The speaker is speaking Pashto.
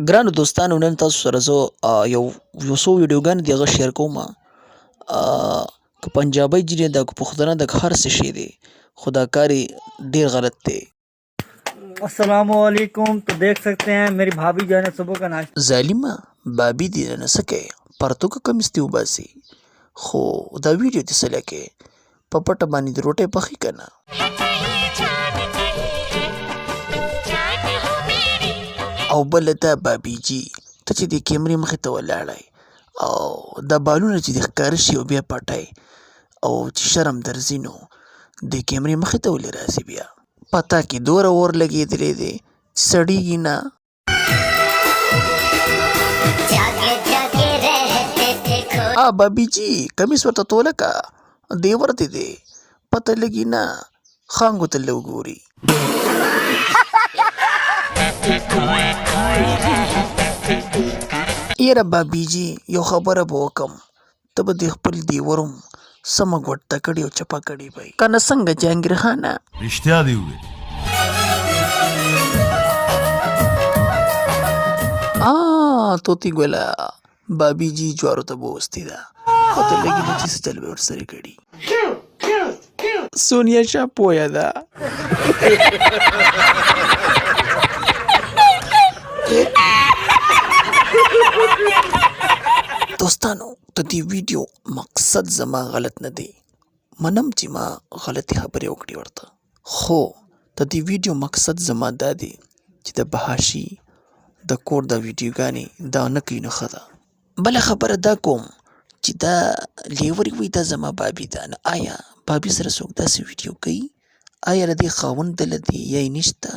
ګرانو دوستانو نن تاسو سره زه یو څو ویډیوګانې دي هغه شیر کوم. که پنجابی جنې ده که پښتانه ده که هر څه شی دی خو دا کار یې ډېر غلط دی. अस्सलामुअलैकुम। तो देख सकते हैं मेरी भाभी जो है ना सुबह का नाश्ता ظالمه بابي دې نه څه کوې پرتوګه کمیس دې وباسي خو دا ویډیو دې څه لکې په پټه باندې د روټۍ پخې که نه. او بله دا بابي جي ته چې د کیمرې مخې ته ولاړی او دا بالونه چې دې ښکاره شي او بیا پټی او چې شرم درځي نو د کیمرې مخې ته ولې راځي بیا پتا کې دوره اور لګېدلی دی چې سړېږي نه. بابي جي کمیس ورته توله که دی ورته دی پته لګي نه خانګو ته لږ وګوري. یاره بابي جي یو خبره به وکم ته به د خپل دیورم سمه ګوټه کړې او چپه کړې به که نه څنګه جهانګیر خانه رښتیا دې وویل. توتي ګوله بابي جي جوارو ته بوستې ده پته لګي نه چې څه چل به ورسره کړي. سونیا شاه پویه ده. دوستانو د دې ویډیو مقصد زما غلط نه دی منم چې ما غلطې خبرې وکړې ورته خو د دې ویډیو مقصد زما دا دی چې د بهاشي د کور د ویډیوګانې دا نه کوي نو ښه ده. بله خبره دا کوم چې دا لیوري وایي دا زما بابي ده نو آیا بابي سره څوک داسې ویډیو کوي؟ آیا له دې خاوند دله دی یا یې نشته؟